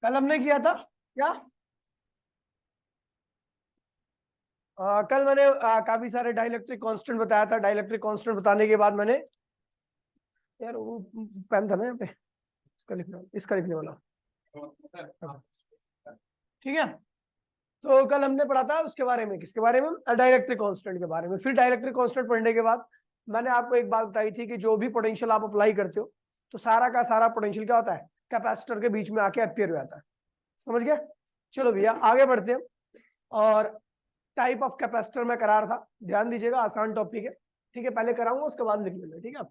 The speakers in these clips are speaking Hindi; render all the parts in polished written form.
कल हमने किया था क्या? कल मैंने काफी सारे डाइलेक्ट्रिक कांस्टेंट बताया था। डाइलेक्ट्रिक कांस्टेंट बताने के बाद मैंने, यार वो पेन था ना यहाँ पे, इसका लिखने वाला, ठीक है। तो कल हमने पढ़ा था उसके बारे में, किसके बारे में? डाइलेक्ट्रिक कांस्टेंट के बारे में। फिर डाइलेक्ट्रिक कांस्टेंट पढ़ने के बाद मैंने आपको एक बात बताई थी कि जो भी पोटेंशियल आप अप्लाई करते हो तो सारा का सारा पोटेंशियल क्या होता है? कैपेसिटर के बीच में आके अपीयर हो जाता है। समझ गए? चलो भैया आगे बढ़ते हैं। और टाइप ऑफ कैपेसिटर में करा रहा था, ध्यान दीजिएगा, आसान टॉपिक है, ठीक है। पहले कराऊंगा उसके बाद लिख लेना, ठीक है।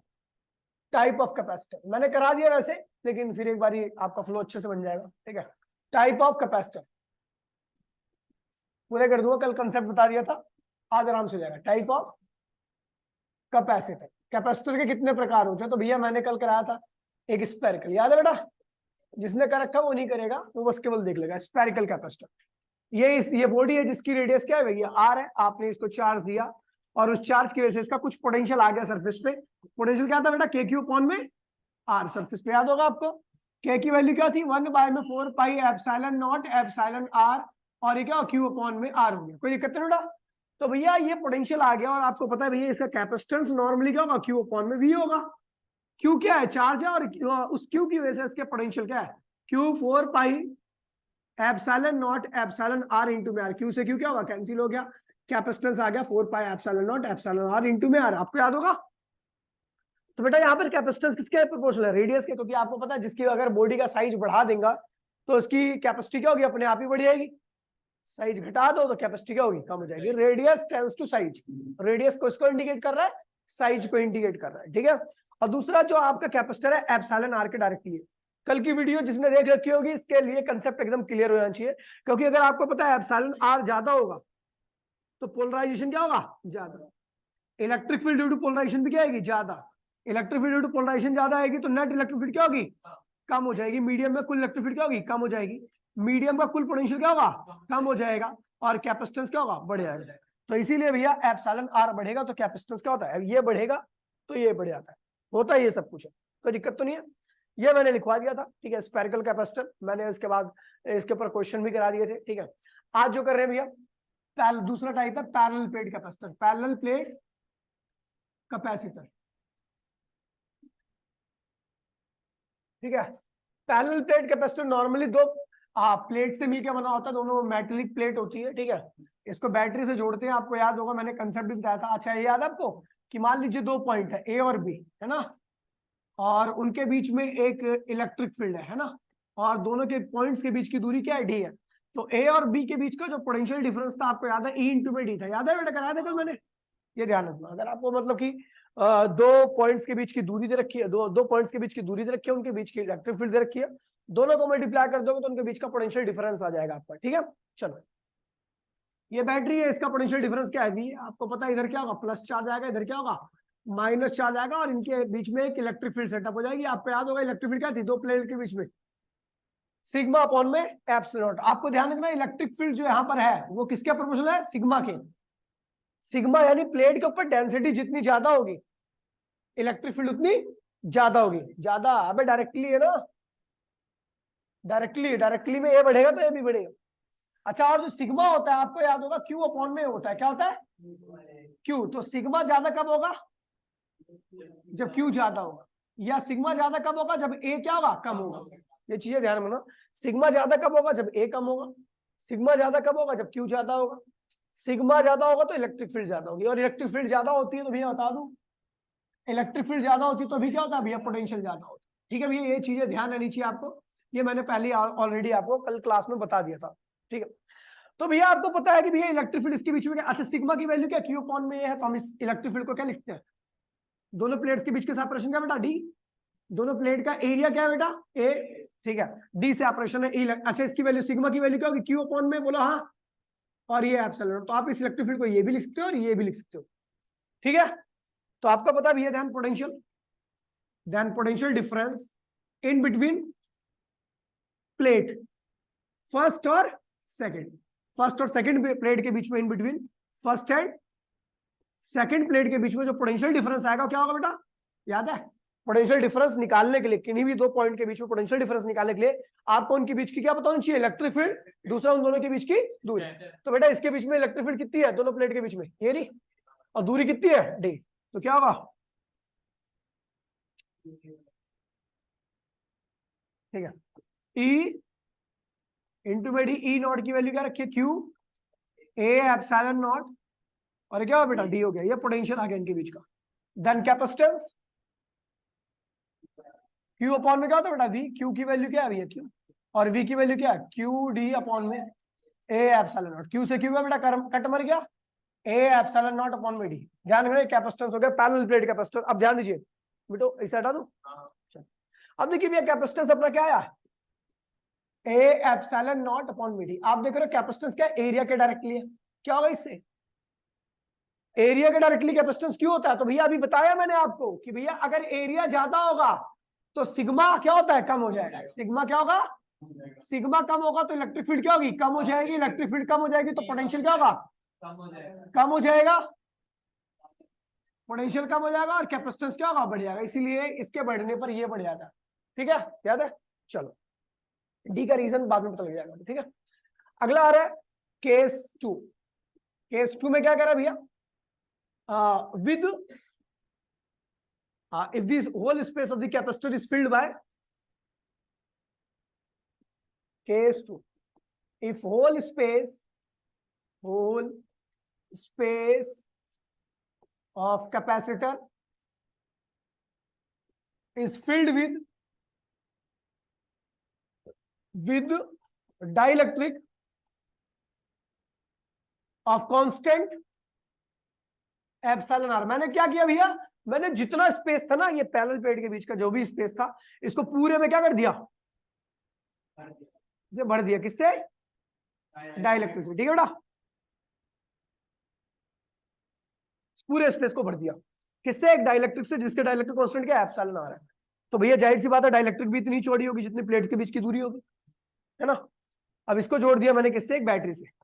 टाइप ऑफ कैपेसिटर मैंने करा दिया वैसे, लेकिन फिर एक बार आपका फ्लो अच्छे से बन जाएगा, ठीक है। टाइप ऑफ कैपेसिटर पूरे कर दूंगा, कल कंसेप्ट बता दिया था, आज आराम से हो जाएगा। टाइप ऑफ कैपेसिटर, कैपेसिटर के कितने प्रकार होते हैं? तो भैया मैंने कल कराया था एक स्पेरिकल, याद है बेटा? जिसने कर रखा वो नहीं करेगा, वो बस केवल देख लेगा। स्पेरिकल कैपेसिटर, ये बॉडी है जिसकी रेडियस क्या है भैया? आर है। आपने इसको चार्ज दिया और उस चार्ज की वजह से इसका कुछ पोटेंशियल आ गया सरफेस पे। पोटेंशियल क्या था बेटा? के क्यू अपॉन में आर। सरफेस पे याद होगा आपको, के की वैल्यू क्या थी? 1/4 pi epsilon naught epsilon R, और ये क्या? क्यू अपॉन में आर हो गया। कोई दिक्कत नहीं बेटा? तो भैया ये पोटेंशियल आ गया, और आपको पता है भैया इसका कैपेसिटेंस नॉर्मली क्या होगा? क्यू अपॉन में वी होगा। क्यू क्या है? चार्ज है, और उस क्यू की वजह से इसके पोटेंशियल क्या है? Q 4 pi epsilon naught epsilon R into में आर। क्यू से क्यू क्या होगा? कैंसिल हो गया। कैपेसिटेंस आ गया 4 pi epsilon naught epsilon R into में आर। आपको याद होगा? तो बेटा यहाँ पर कैपेसिटेंस किसके प्रोपोर्शनल है? रेडियस के। क्योंकि आपको पता है जिसकी अगर बॉडी का साइज बढ़ा देगा तो उसकी कैपेसिटी क्या होगी? अपने आप ही बढ़ जाएगी। साइज घटा दो तो कैपेसिटी क्या होगी? कम हो जाएगी। Radius tends to size. Radius को इसको इंडिकेट कर रहा है, साइज को इंडिकेट कर रहा है, ठीक है। और दूसरा जो आपका कैपेसिटर है एप्सिलॉन आर के डायरेक्टली है। कल की वीडियो जिसने देख रखी होगी इसके लिए कंसेप्ट एकदम क्लियर हो जाना चाहिए। क्योंकि अगर आपको पता है एप्सिलॉन आर ज्यादा होगा तो पोलराइजेशन क्या होगा? ज्यादा। Electric field due to polarisation भी क्या आएगी? ज्यादा। Electric field due to polarisation ज्यादा आएगी तो नेट इलेक्ट्रिक फील्ड क्या होगी? कम हो जाएगी। मीडियम में कुल इलेक्ट्रिक फील्ड क्या होगी? कम हो जाएगी। मीडियम का कुल पोटेंशियल क्या होगा? कम हो जाएगा। और कैपेसिटेंस क्या होगा? बढ़ जाएगा। तो इसीलिए भैया एप्सिलॉन आर बढ़ेगा तो कैपेसिटेंस क्या होता है? ये बढ़ेगा तो ये बढ़ जाता है। होता है ये सब कुछ है, कोई दिक्कत तो नहीं है। ये मैंने लिखवा दिया था, ठीक है। स्पेरिकल कैपेसिटर मैंने उसके बाद इसके ऊपर क्वेश्चन भी करा दिए थे, ठीक है। आज जो कर रहे हैं भैया दूसरा टाइप है parallel plate capacitor. Parallel plate capacitor, ठीक है। पैरेलल प्लेट कैपेसिटर नॉर्मली दो प्लेट से मिलकर बना होता है, दोनों मेटेलिक प्लेट होती है, ठीक है। इसको बैटरी से जोड़ते हैं, आपको याद होगा मैंने कंसेप्ट भी बताया था। अच्छा ये याद है आपको कि मान लीजिए दो पॉइंट है ए और बी, है ना, और उनके बीच में एक इलेक्ट्रिक फील्ड है ना, और दोनों के पॉइंट्स के बीच की दूरी क्या है? डी है। तो ए और बी के बीच का जो पोटेंशियल डिफरेंस था आपको याद है? ई इंटू में डी था। याद है बेटा? कराया था कल मैंने। ये ध्यान रखना, अगर आपको मतलब कि दो पॉइंट्स के बीच की दूरी दे रखी है, दो पॉइंट्स के बीच की दूरी दे रखी है, उनके बीच की इलेक्ट्रिक फील्ड दे रखी है, दोनों को मल्टीप्लाई कर दोगे तो उनके बीच का पोटेंशियल डिफरेंस आ जाएगा आपका, ठीक है। चलो ये बैटरी है, इसका पोटेंशियल डिफरेंस क्या है? वी। आपको पता है इधर क्या होगा? प्लस चार्ज आएगा, इधर क्या होगा? माइनस चार्ज आएगा, और इनके बीच में एक इलेक्ट्रिक फील्ड सेटअप हो जाएगी। आपको याद होगा इलेक्ट्रिक फील्ड क्या थी? दो प्लेट के बीच में सिग्मा अपॉन में एप्सिलॉन। आपको ध्यान रखना इलेक्ट्रिक फील्ड जो यहाँ पर है वो किसके प्रोपोर्शनल है? सिग्मा के। सिग्मा यानी प्लेट के ऊपर डेंसिटी जितनी ज्यादा होगी इलेक्ट्रिक फील्ड उतनी ज्यादा होगी। ज्यादा, अबे डायरेक्टली है ना, डायरेक्टली में ए बढ़ेगा तो ए भी बढ़ेगा। अच्छा, और जो सिग्मा होता है आपको याद होगा क्यू अपॉन में होता है। क्या होता है? क्यू। तो सिग्मा ज्यादा कब होगा? जब क्यू ज्यादा होगा। या सिग्मा ज्यादा कब होगा? जब ए क्या होगा? कम होगा। ये चीजें ध्यान में रखना। सिग्मा ज्यादा कब होगा? जब ए कम होगा। सिग्मा ज्यादा कब होगा? जब क्यू ज्यादा होगा। सिग्मा ज्यादा होगा तो इलेक्ट्रिक फील्ड ज्यादा होगी, और इलेक्ट्रिक फील्ड ज्यादा होती है तो भैया बता दूं, इलेक्ट्रिक फील्ड ज्यादा होती है तो भी क्या होता है भैया? पोटेंशियल ज्यादा होता है, ठीक है भैया। ये चीजें ध्यान रहनी चाहिए आपको, ये मैंने पहले ऑलरेडी आपको कल क्लास में बता दिया था, ठीक है। तो भैया आपको पता है कि भैया इलेक्ट्रिक फील्ड इसके बीच में क्या? अच्छा, सिग्मा की वैल्यू क्या? क्यू अपॉन में है, तो हम इस इलेक्ट्रिक फील्ड को क्या लिखते हैं? दोनों प्लेट्स के बीच के सेपरेशन क्या बेटा? डी। दोनों प्लेट का एरिया क्या है बेटा? ए, ठीक है। डी से ऑपरेशन है ई। अच्छा, इसकी वैल्यू सिग्मा की वैल्यू क्या होगी? क्यू अपॉन में, बोलो हाँ। और ये एप्सिलॉन। तो आप इस इलेक्ट्रिक फील्ड को ये भी लिख सकते हो और ये भी लिख सकते हो, ठीक है। तो आपका पता भैया ध्यान potential difference in between plate first और सेकंड प्लेट के बीच में, in between first and second plate के बीच में जो पोटेंशियल डिफरेंस आएगा क्या होगा बेटा? याद है? पोटेंशियल डिफरेंस निकालने के लिए, किन्हीं भी दो पॉइंट के बीच में पोटेंशियल डिफरेंस निकालने के लिए आपको उनके बीच की क्या पता होनी चाहिए, इलेक्ट्रिक फील्ड, दूसरा उन दोनों के बीच की दूरी। तो बेटा इसके बीच में इलेक्ट्रिक फील्ड कितनी है दोनों प्लेट के बीच में, ये नहीं, और दूरी कितनी है डी, तो क्या होगा, ठीक है, ई इंटू में डी, ई नॉट की वैल्यू क्या रखी है क्यू ए एप्सिलॉन नॉट, और क्या हुआ बेटा डी हो गया, ये पोटेंशियल आ गया इनके बीच का। देन कैपेसिटेंस क्यू अपॉन में क्या होता है बेटा वी, क्यू की वैल्यू क्या है भैया क्यू, और वी की वैल्यू क्या है क्यू डी अपॉन में ए एप्सिलॉन नॉट, क्यू से क्यू का बेटा कट मर गया, ए एप्सिलॉन नॉट अपॉन में डी। ध्यान रखना कैपेसिटेंस हो गया पैरेलल प्लेट कैपेसिटर। अब ध्यान दीजिए बेटो इसे हटा दो, अब देखिए भैया कैपेसिटेंस अपना क्या आया, ए एप्सिलॉन नॉट अपॉन में डी। आप देख रहे हो कैपेसिटेंस क्या एरिया के डायरेक्टली है, क्या होगा इससे, एरिया के डायरेक्टली कैपेसिटेंस क्यों होता है, तो भैया अभी बताया मैंने आपको कि भैया अगर एरिया ज्यादा होगा तो सिग्मा क्या होता है कम हो जाएगा, सिग्मा क्या होगा, सिग्मा कम होगा तो इलेक्ट्रिक फील्ड क्या होगी कम हो जाएगी, इलेक्ट्रिक फील्ड कम हो जाएगी तो पोटेंशियल क्या होगा कम हो जाएगा, पोटेंशियल कम हो जाएगा और कैपेसिटेंस क्या होगा बढ़ जाएगा, इसीलिए इसके बढ़ने पर ये बढ़ जाता है। ठीक है याद है, चलो डी का रीजन बाद में पता लग जाएगा। ठीक है अगला आ रहा है केस टू। केस टू में क्या कह रहा है भैया, with if this whole space of the capacitor is filled by, case 2, if whole space of capacitor is filled with dielectric of constant epsilon R. मैंने क्या किया भैया, मैंने जितना स्पेस था ना ये पैरेलल प्लेट के बीच का जो भी स्पेस था इसको पूरे में क्या कर दिया, इसे भर दिया, किससे, डाइलेक्ट्रिक से। ठीक है बेटा पूरे स्पेस को भर दिया किससे, एक डाइलेक्ट्रिक से जिसके डाइलेक्ट्रिक कांस्टेंट क्या है एप्सिलॉन आर है। तो भैया जाहिर सी बात है डाइलेक्ट्रिक भी इतनी चौड़ी होगी जितनी प्लेट्स के बीच की दूरी होगी, है ना। अब इसको जोड़ दिया मैंने किससे, एक बैटरी से।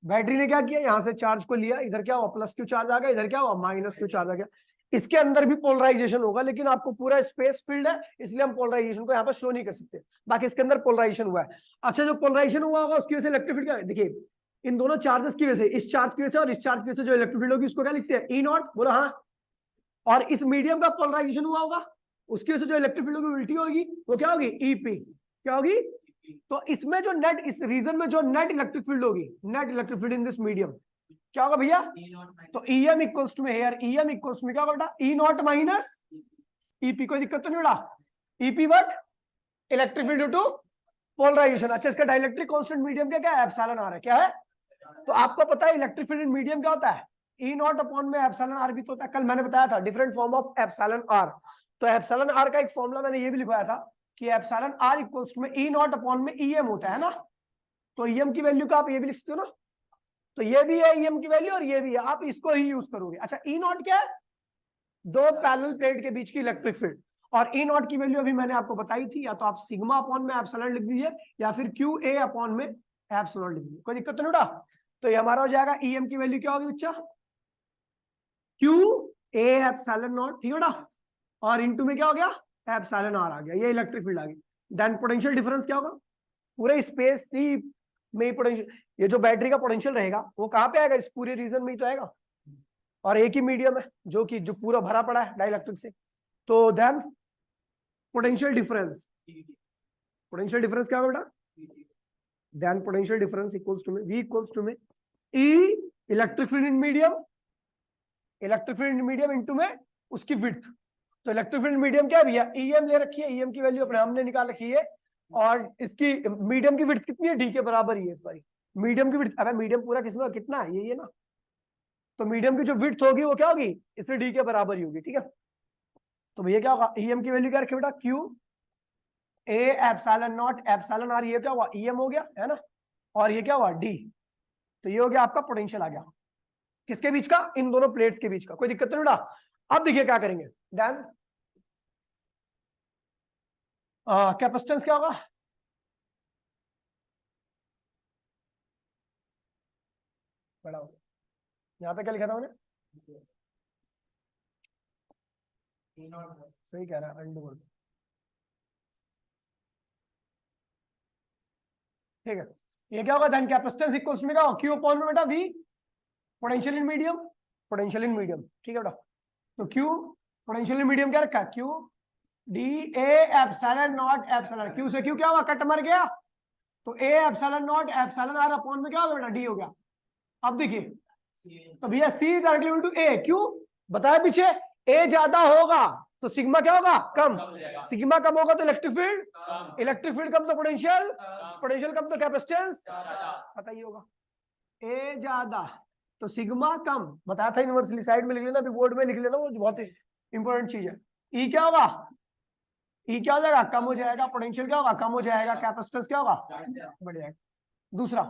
बैटरी ने क्या किया, यहां से चार्ज को लिया, इधर क्या हुआ प्लस क्यू चार्ज आ गया, इधर क्या हुआ माइनस क्यू चार्ज आ गया। इसके अंदर भी पोलराइजेशन होगा लेकिन आपको पूरा स्पेस फील्ड है इसलिए हम पोलराइजेशन को यहाँ पर शो नहीं कर सकते, बाकी इसके अंदर पोलराइजेशन हुआ है। अच्छा जो पोलराइजेशन हुआ होगा उसकी वजह से इलेक्ट्रिक फील्ड क्या है, देखिए इन दोनों चार्जेस की वजह से, इस चार्ज की वजह से और इस चार्ज की वजह से जो इलेक्ट्रिक फील्ड होगी उसको क्या लिखते हैं ई नॉट, बोलो हाँ। और इस मीडियम का पोलराइजेशन हुआ होगा उसकी वजह से जो इलेक्ट्रिक फील्ड होगी उल्टी होगी, वो क्या होगी ईपी, क्या होगी। तो इसमें जो नेट, इस रीजन में जो नेट इलेक्ट्रिक फील्ड होगी, net electric field in this medium क्या होगा भैया, तो ईएम इक्वल्स टू में हेयर, ईएम इक्वल्स टू क्या होगा ई नॉट माइनस ईपी। कोई दिक्कत तो नहीं बेटा, EP what, electric field due to polarisation. अच्छा इसका डाइलेक्ट्रिक कांस्टेंट मीडियम क्या क्या है, एप्सिलॉन आर है, क्या है। तो आपको पता है इलेक्ट्रिक फील्ड मीडियम क्या होता है, ई नॉट अपॉन में एप्सिलॉन आर भी तो होता है, कल मैंने बताया था different form of epsilon R. तो एप्सिलॉन आर का एक फॉर्मूला मैंने ये भी लिखवाया था कि एप्सिलॉन आर इक्वल्स टू में ई नॉट अपॉन में ईएम होता है ना। तो ईएम की वैल्यू का आप ये भी लिख सकते हो ना, तो ये भी है ईएम की वैल्यू और ये भी है, आप इसको ही यूज करोगे। अच्छा ई नॉट क्या है, दो पैरेलल प्लेट के बीच की इलेक्ट्रिक फील्ड, और ई नॉट की वैल्यू अभी मैंने आपको बताई थी, या तो आप सिग्मा अपॉन में एप्सिलॉन लिख दीजिए या फिर क्यू ए अपॉन में एप्सिलॉन लिख दीजिए, कोई दिक्कत तो नहीं बेटा। तो ये हमारा हो जाएगा ईएम की वैल्यू क्या होगी बच्चा, क्यू ए एप्सिलॉन नॉट, ठीक है बेटा, और इनटू में क्या हो गया एप्सिलॉन आर आ गया, ये इलेक्ट्रिक फील्ड आ गई। देन पोटेंशियल डिफरेंस क्या होगा, पूरे स्पेस सी में पोटेंशियल, ये जो बैटरी का पोटेंशियल रहेगा वो कहां पे आएगा, इस पूरे रीजन में ही तो आएगा, और एक ही मीडियम है जो पूरा भरा पड़ा है डाइलेक्ट्रिक से। तो then potential difference, potential difference क्या होगा बेटा, then potential difference equals to में वी इक्वल्स टू में E electric field in medium, electric field in medium into में उसकी विड्थ। तो इलेक्ट्रिक फील्ड मीडियम क्या है भैया, ईएम ले रखी है, ईएम की वैल्यू अपने हमने निकाल रखी है, और इसकी मीडियम की विड्थ कितनी है, डी के बराबर ही है इस बार। मीडियम की विड्थ, अबे मीडियम पूरा किसमें कितना है, ये ना, तो मीडियम की जो विड्थ होगी वो क्या होगी, इससे डी के बराबर ही होगी। ठीक है तो भैया क्या होगा, ईएम की वैल्यू क्या रखी बेटा, Q A epsilon naught epsilon R, ये क्या हुआ ईएम हो गया है ना, और ये क्या हुआ डी। तो ये हो गया आपका पोटेंशियल आ गया, किसके बीच का, इन दोनों प्लेट्स के बीच का, कोई दिक्कत नहीं बेटा। अब देखिए क्या करेंगे, देन कैपेसिटेंस क्या होगा, बड़ा हो गया, यहाँ पे क्या लिखा था मैंने, सही कह रहा है, अंडू कर दो। ठीक है, ये क्या होगा, धन कैपेसिटेंस इक्वल्स में क्या होगा, क्यू अपॉन में बेटा V, potential in medium, potential in medium. ठीक है बेटा, तो क्यू पोटेंशियल इन मीडियम क्या रखा है, Q D A epsilon naught epsilon, Q से क्यू क्या होगा, कट मर गया, तो A epsilon naught epsilon R upon में क्या होगा बेटा, डी हो गया। अब देखिए, तो भैया सी डायरेक्टली टू ए, क्यों बताया पीछे, ए ज्यादा होगा तो सिग्मा क्या होगा, कम, सिग्मा कम होगा तो इलेक्ट्रिक फील्ड कम तो पोटेंशियल, पोटेंशियल कम तो कैपेसिटेंस, पता ही होगा। ए ज्यादा तो सिग्मा कम, बताया था यूनिवर्सली, साइड में लिख लेना, अभी बोर्ड में लिख लेना, वो बहुत ही इंपॉर्टेंट चीज है। ई क्या होगा, ई क्या हो जाएगा, कम हो जाएगा, पोटेंशियल क्या होगा, कम हो जाएगा, कैपेसिटेंस क्या होगा, बढ़ जाएगा। दूसरा,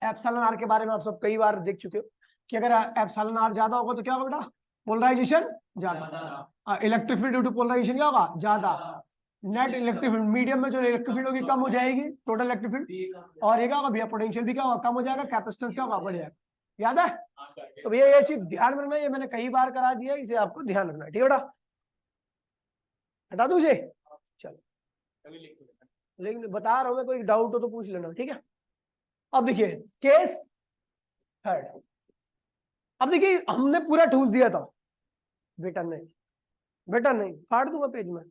एप्सिलॉन आर के बारे में आप सब कई बार देख चुके हो कि अगर एप्सिलॉन आर ज्यादा होगा तो क्या होगा बेटा, पोलराइजेशन ज्यादा, electric field due to polarisation क्या होगा, ज्यादा, नेट इलेक्ट्रिक फील्ड मीडियम में जो इलेक्ट्रिक फील्ड होगी कम हो जाएगी, टोटल इलेक्ट्रिक फील्ड, और ये क्या होगा भैया, पोटेंशियल भी क्या होगा, कम हो जाएगा, कैपेसिटेंस क्या होगा, बढ़ जाएगा। याद है, तो भैया ये चीज ध्यान में रखना, ये मैंने कई बार करा दिया, इसे आपको ध्यान रखना है। ठीक है बेटा, हटा दू इसे, चलो लेकिन बता रहा हूं मैं, कोई डाउट हो तो पूछ लेना। ठीक है, अब देखिए केस थर्ड, अब देखिए हमने पूरा ठूस दिया था, बेटा नहीं फाड़ दूंगा पेज में।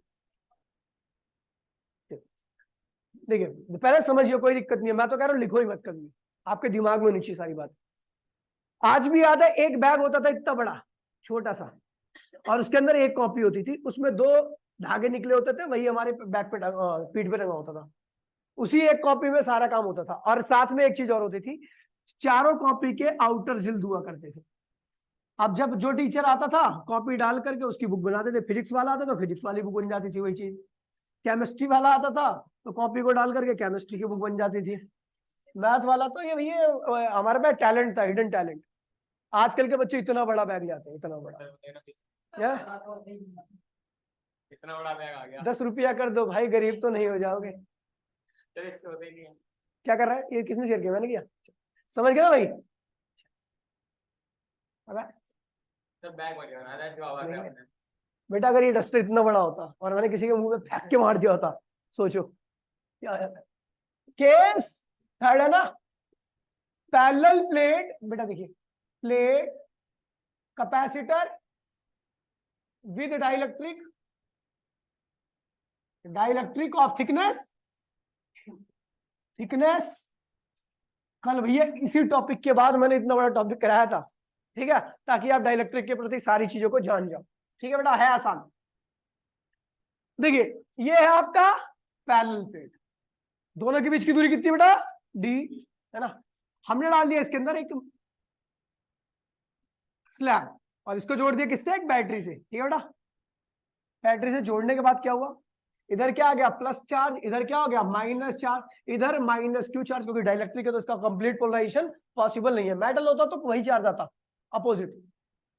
देखिए पहले समझिए, कोई दिक्कत नहीं है, मैं तो कह रहा हूं लिखो ही मत कभी, आपके दिमाग में नीचे सारी बात। आज भी याद है, एक बैग होता था इतना बड़ा, छोटा सा, और उसके अंदर एक कॉपी होती थी, उसमें 2 धागे निकले होते थे, वही हमारे बैग पे पीठ पे रंगा होता था, उसी एक कॉपी में सारा काम होता था। और साथ में एक चीज और होती थी, चारों कॉपी के आउटर जिल्द हुआ करते थे। अब जब जो टीचर आता था, कॉपी डाल करके उसकी बुक बनाते थे, फिजिक्स वाला आता तो फिजिक्स वाली बुक बन जाती थी वही चीज, केमिस्ट्री वाला आता था तो कॉपी को डाल करके केमिस्ट्री की बुक बन जाती थी, मैथ वाला तो ये हमारे पास टैलेंट था, हिडन टैलेंट। आजकल के बच्चे इतना बड़ा बैग लाते हैं, इतना बड़ा, क्या इतना बड़ा बैग आ गया, 10 रुपया कर दो भाई, गरीब तो नहीं हो जाओगे। क्या कर रहा है ये, किसने शेयर किया, मैंने किया, समझ गया ना भाई। बेटा अगर ये डस्टर इतना बड़ा होता और मैंने किसी के मुंह में फेंक के मार दिया होता, सोचो क्या हो जाता। केस थर्ड है ना, पैरेलल प्लेट, बेटा देखिए, plate capacitor with dielectric of thickness, कल भैया इसी टॉपिक के बाद मैंने इतना बड़ा टॉपिक कराया था, ठीक है, ताकि आप डाइलेक्ट्रिक के प्रति सारी चीजों को जान जाओ। ठीक है बेटा, है आसान। देखिए ये है आपका पैरेलल प्लेट, दोनों के बीच की दूरी कितनी बेटा, डी, है ना। हमने डाल दिया इसके अंदर एक स्लैब और इसको जोड़ दिया किससे, एक बैटरी से। ठीक है बेटा, बैटरी से जोड़ने के बाद क्या हुआ, इधर क्या आ गया प्लस चार्ज, इधर क्या हो गया माइनस चार्ज, इधर माइनस क्यू चार्ज, क्योंकि डाइलेक्ट्रिक है तो इसका कंप्लीट पोलराइजेशन पॉसिबल नहीं है। मेटल होता तो वही चार्ज आता अपोजिट,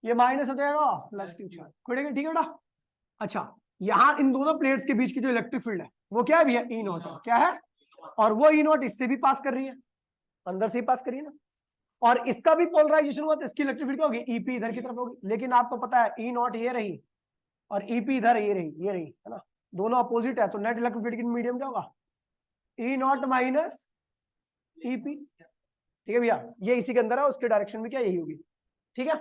ये माइनस हो जाएगा प्लस क्यू चार्ज, ठीक है बेटा। अच्छा, यहाँ इन दोनों प्लेट्स के बीच की जो इलेक्ट्रिक फील्ड है वो क्या है भैया, ई नॉट है, क्या है, और वो ई नॉट इससे भी पास कर रही है, अंदर से ही पास करिए ना, और इसका भी पोलराइजेशन हुआ तो इसकी इलेक्ट्रिक फील्ड क्या होगी, ईपी इधर की तरफ होगी। लेकिन आपको पता है ई नॉट ये रही और ईपी इधर ये रही, है ना, दोनों अपोजिट है, तो नेट इलेक्ट्रिक फील्ड की मीडियम क्या होगा, ई नॉट माइनस ईपी। ठीक है भैया, ये इसी के अंदर है, उसके डायरेक्शन में क्या यही होगी। ठीक है,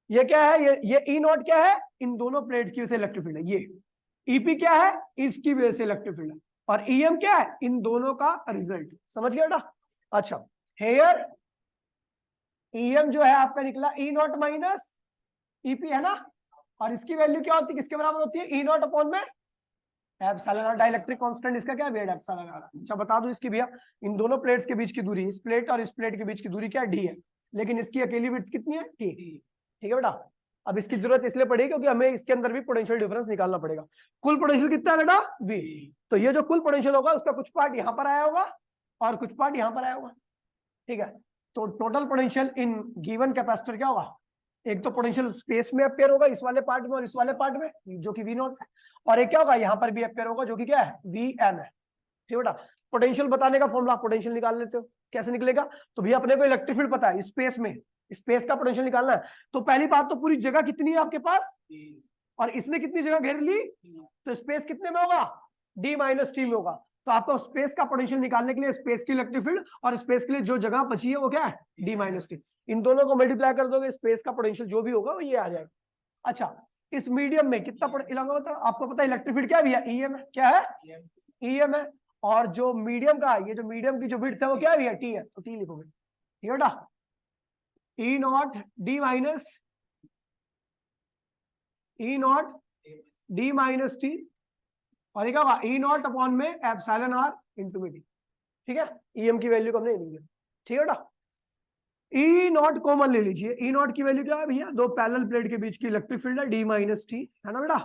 ये क्या है, ये ई नॉट क्या है, इन दोनों प्लेट्स की वजह से इलेक्ट्रिक फील्ड है, ये ईपी क्या है, इसकी वजह से इलेक्ट्रिक फील्ड है, और ईएम क्या है, इन दोनों का रिजल्ट। समझ गया बेटा। अच्छा, हेयर ईएम जो है आपका निकला ई नॉट माइनस ईपी, है ना, और इसकी वैल्यू क्या होती है, किसके बराबर होती है, ई नॉट अपॉन में एप्सिलॉन आर, डाइलेक्ट्रिक कांस्टेंट इसका क्या है, वेट एप्सिलॉन आर। अच्छा बता दूं इसकी भैया, इन दोनों प्लेट्स के बीच की दूरी, इस प्लेट और इस प्लेट के बीच की दूरी क्या है, डी है, लेकिन इसकी अकेली विड्थ कितनी है, टी। ठीक है बेटा, अब इसकी जरूरत इसलिए पड़ेगी क्योंकि हमें इसके अंदर भी पोटेंशियल डिफरेंस निकालना पड़ेगा। कुल पोटेंशियल कितना है बेटा, वी, तो ये जो कुल पोटेंशियल होगा उसका कुछ पार्ट यहाँ पर आया होगा और कुछ पार्ट यहाँ पर आया होगा। ठीक है, तो total potential in given capacitor क्या होगा, एक तो पोटेंशियल स्पेस में अपेयर होगा इस वाले पार्ट में और इस वाले पार्ट में, जो कि वी नॉट है, और एक क्या होगा यहाँ पर भी अपेयर होगा जो कि क्या है, वी एन है। ठीक है बेटा, पोटेंशियल बताने का फॉर्मूला, पोटेंशियल निकाल लेते हो, कैसे निकलेगा, तो भैया अपने को इलेक्ट्रिक फील्ड पता है, स्पेस में स्पेस का पोटेंशियल निकालना है, तो पहली बात तो पूरी जगह कितनी है आपके पास, और इसने कितनी जगह घेर ली, तो स्पेस कितने में होगा, डी माइनस टी में होगा। तो आपको स्पेस का पोटेंशियल निकालने के लिए स्पेस की इलेक्ट्रिक फील्ड और स्पेस के लिए जो जगह बची है वो क्या है, डी माइनस टी। इन दोनों को मल्टीप्लाई कर दोगे, स्पेस का पोटेंशियल जो भी होगा वो ये आ जाएगा। अच्छा, इस मीडियम में कितना होता है आपको पता है, इलेक्ट्रिक फील्ड क्या है, ईएम है, क्या है, ईएम है। और जो मीडियम का, ये जो मीडियम की जो विड्थ है वो क्या है, टी है, तो टी लिखोगे, ठीक है बेटा, E naught D minus, E naught D minus T, और ये क्या होगा, ई नॉट अपॉन में एप्सिलॉन आर इंटू में टी, ठीक है। ईएम की वैल्यू को हमने लिखी, ठीक है बेटा। ई नॉट कॉमन ले लीजिए, ई नॉट की वैल्यू क्या है भैया, दो पैरेलल प्लेट के बीच की इलेक्ट्रिक फील्ड है डी माइनस टी, है ना बेटा,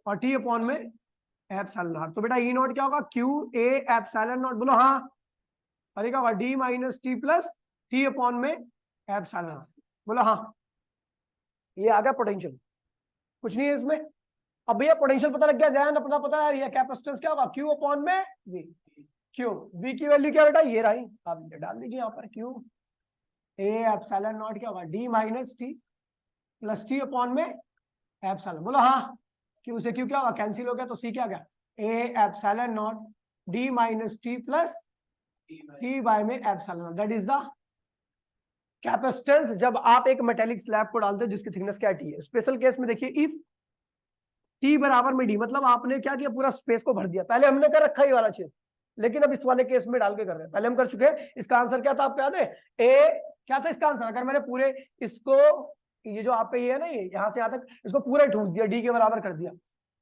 और टी अपॉन में एप्सिलॉन आर। तो बेटा ई नॉट क्या होगा, क्यू ए एप्सिलॉन नॉट, बोलो हाँ, अरे क्या होगा, D minus T plus T upon में एप्सिलॉन आर, बोलो हाँ। ये आ गया पोटेंशियल, कुछ नहीं है इसमें। अब भैया पोटेंशियल पता लग गया, ध्यान अपना पता है, ये कैपेसिटेंस क्या होगा, क्यू अपॉन में वी। क्यू, वी की वैल्यू क्या बेटा, ये रही, आप डाल दीजिए यहाँ पर, क्यू ए एप्सिलॉन नॉट क्या होगा, D minus T plus T upon में एप्सिलॉन, बोलो हाँ। क्यू से क्यू क्या होगा, कैंसिल हो गया, तो सी क्या गया, A epsilon naught D minus T plus T by में epsilon, that is the capacitance जब आप एक मेटेलिक स्लैब को डालते हो जिसकी थिकनेस क्या टी है। स्पेशल केस में देखिए, इफ टी बराबर में डी, मतलब आपने क्या किया, पूरा स्पेस को भर दिया। पहले हमने कर रखा ही वाला चीज, लेकिन अब इस वाले केस में डाल के कर रहे हैं, पहले हम कर चुके हैं। इसका आंसर क्या था आपको याद है, ए क्या था इसका आंसर, अगर मैंने पूरे इसको, ये जो आप पे ये है ना, ये यहां से यहां तक इसको पूरा ठूस दिया, डी के बराबर कर दिया,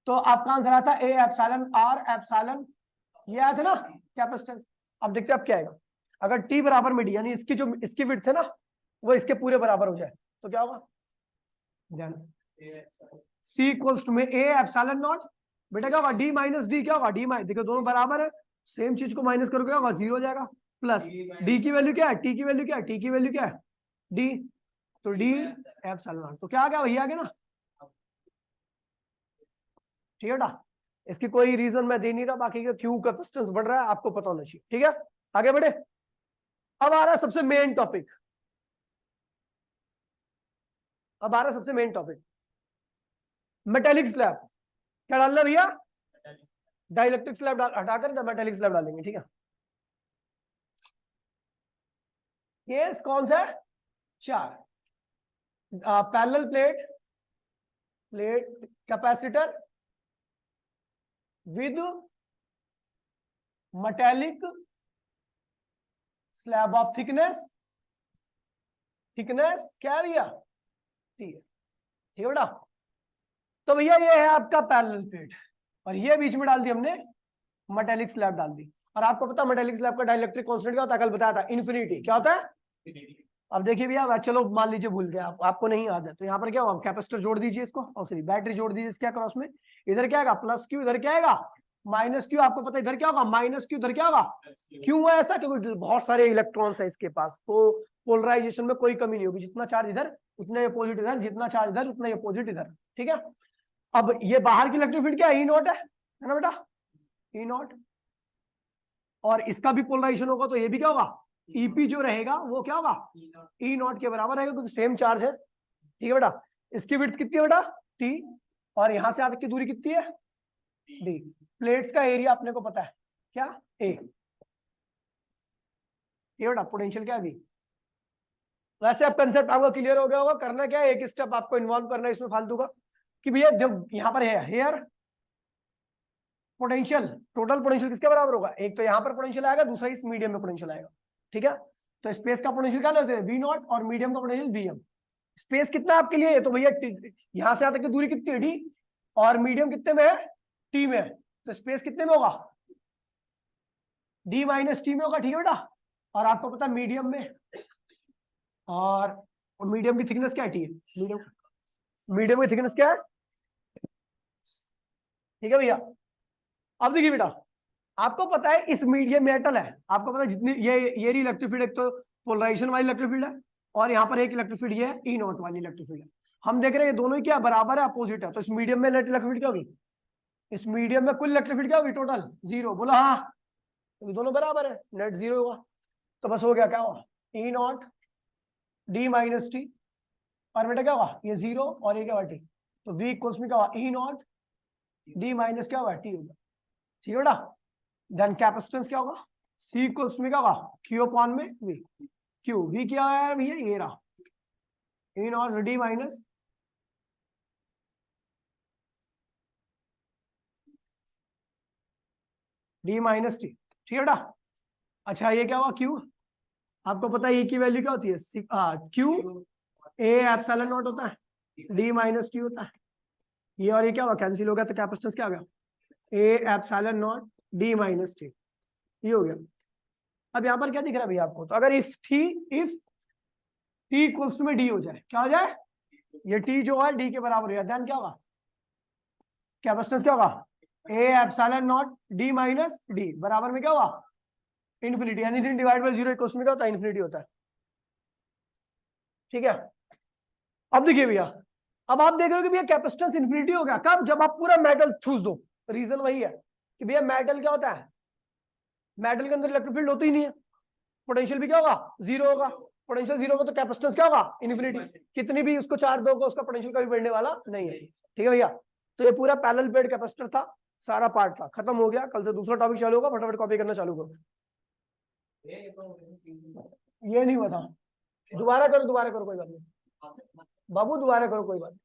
तो आपका आंसर आता है ए एप्सिलॉन आर एप्सिलॉन, ये आया था ना कैपेसिटेंस। अब देखते हैं अब क्या आएगा, अगर टी बराबर में डी, यानी इसकी जो इसकी विड्थ है ना वो इसके पूरे बराबर हो जाए तो क्या होगा, ध्यान, सी इक्वल्स टू में ए एप्सिलॉन नॉट, बेटा क्या होगा, डी माइनस डी, क्या होगा डी माइनस, देखो दोनों बराबर है, सेम चीज को माइनस करोगे क्या होगा, जीरो हो जाएगा, प्लस डी की वैल्यू क्या है, टी की वैल्यू क्या है, टी की वैल्यू क्या है डी, तो डी एप्सिलॉन नॉट, तो क्या आ गया, वही आ गया ना, ठीक है बेटा। इसकी कोई रीजन मैं दे नहीं रहा, बाकी का क्यू कैपेसिटेंस बढ़ रहा है आपको पता होना चाहिए, ठीक है। आगे बढ़े, अब आ रहा है सबसे मेन टॉपिक, अब आ रहा है सबसे मेन टॉपिक, मेटेलिक स्लैब। क्या डालना भैया, डाइलेक्ट्रिक स्लैब हटाकर मेटेलिक स्लैब डालेंगे, ठीक है। केस कौन सा है, 4, parallel plate, plate capacitor with metallic slab of thickness, thickness क्या है भैया, ठीक है बेटा। तो भैया ये है आपका पैरेलल प्लेट, और ये बीच में डाल दी हमने मेटेलिक स्लैब डाल दी, और आपको पता मेटेलिक स्लैब का डाइलेक्ट्रिक कांस्टेंट क्या होता है, कल बताया था, इन्फिनिटी। क्या होता है, अब देखिए भैया, चलो मान लीजिए भूल गए आपको नहीं याद है, तो यहाँ पर क्या होगा, कैपेसिटर जोड़ दीजिए इसको, और सॉरी बैटरी जोड़ दीजिए इसके क्रॉस में, इधर क्या आएगा प्लस क्यू, इधर क्या आएगा माइनस क्यू, आपको पता है इधर क्या होगा माइनस क्यू, इधर क्या होगा, क्यों है ऐसा, क्योंकि बहुत सारे इलेक्ट्रॉन्स है इसके पास, तो पोलराइजेशन में कोई कमी नहीं होगी, जितना चार्ज इधर उतना ये पॉजिटिव इधर, जितना चार्ज इधर उतना ये पॉजिटिव इधर, ठीक है। अब ये बाहर की इलेक्ट्रिक फील्ड क्या है, ई नॉट है ना बेटा, ई नॉट, और इसका भी पोलराइजेशन होगा तो ये भी क्या होगा, ईपी जो रहेगा वो क्या होगा, ई नॉट के बराबर रहेगा, क्योंकि सेम चार्ज है, ठीक है बेटा। इसकी विड्थ कितनी है बेटा, टी, और यहां से आगे की दूरी कितनी है, डी। प्लेट्स का एरिया अपने को पता है क्या, ए, ये बेटा पोटेंशियल क्या है, वी। वैसे अब कंसेप्ट आपको क्लियर हो गया होगा, करना क्या है, एक स्टेप आपको इन्वॉल्व करना है इसमें फालतू का, कि भैया जब यहाँ पर है हेयर पोटेंशियल, टोटल पोटेंशियल किसके बराबर होगा, एक तो यहाँ पर पोटेंशियल आएगा, दूसरा इस मीडियम में पोटेंशियल आएगा, ठीक है। तो स्पेस का पोटेंशियल क्या लेते हैं, वी नॉट, और मीडियम का पोटेंशियल वी एम। स्पेस कितना है आपके लिए, तो भैया यहां से आते की दूरी कितनी है, डी, और मीडियम कितने में है, टी में है, तो स्पेस कितने में होगा, डी माइनस टी में होगा, ठीक है बेटा। और आपको पता है मीडियम में, और मीडियम की थिकनेस क्या है, टी है, मीडियम की थिकनेस क्या है, ठीक है भैया। अब देखिए बेटा, आपको पता है इस मीडियम मेटल है, आपको पता है जितनी ये इलेक्ट्रिक फील्ड, एक तो पोलराइजेशन वाली इलेक्ट्रिक फील्ड है, और यहाँ पर एक इलेक्ट्रिक फील्ड ये है ई नॉट वाली इलेक्ट्रिक फील्ड है। हम देख रहे हैं ये दोनों ही क्या बराबर है, अपोजिट है, तो इस मीडियम में नेट इलेक्ट्रिक फील्ड क्या होगी, इस मीडियम में कुल इलेक्ट्रिक फील्ड क्या होगी, टोटल जीरो, बोला हाँ, तो दोनों बराबर है, नेट जीरो होगा, तो बस हो गया, क्या होगा E naught D minus T, और बेटा क्या होगा ये जीरो और ये क्या टी, तो V इक्वल्स में क्या होगा E नॉट D माइनस क्या होगा T होगा, ठीक है बेटा। देन कैपेसिटेंस क्या होगा C इक्वल्स में क्या होगा Q अपॉन में V, Q V क्या है भैया ये रहा E not D minus D minus T, ठीक है बेटा। अच्छा ये क्या हुआ Q, आपको पता है E की वैल्यू क्या होती है Q A एप्सिलॉन नॉट होता है D माइनस T होता है, ये और ये क्या होगा कैंसिल हो गया, तो कैपेसिटेंस क्या आ गया A epsilon not D minus T, ये हो गया। अब यहाँ पर क्या दिख रहा है भैया आपको, तो अगर इफ T इक्वल्स टू में D हो जाए, क्या हो जाए, ये T जो है D के बराबर हो जाए, देन क्या होगा कैपेसिटेंस क्या होगा A epsilon not D minus D बराबर में क्या होगा infinity, anything divide by 0 equals में क्या होता है इन्फिनिटी होता है, ठीक है। अब देखिए भैया, अब आप देख रहे हो कि भैया कैपेसिटेंस इन्फिनिटी हो गया कब, जब आप पूरा मेटल ठूस दो। रीजन वही है कि भैया मेटल क्या होता है, मेटल के अंदर इलेक्ट्रिक फील्ड होती ही नहीं है, पोटेंशियल भी क्या होगा जीरो होगा, पोटेंशियल जीरो होगा तो कैपेसिटेंस क्या होगा इन्फिनिटी, कितनी भी उसको चार्ज दोगे उसका पोटेंशियल कभी बढ़ने वाला नहीं है, ठीक है भैया। तो ये पूरा पैरेलल प्लेट कैपेसिटर था, सारा पार्ट था, खत्म हो गया। कल से दूसरा टॉपिक चालू होगा, फटाफट कॉपी करना चालू करो। ये नहीं हुआ था, दोबारा करो कोई बात नहीं बाबू, दोबारा करो कोई बात नहीं।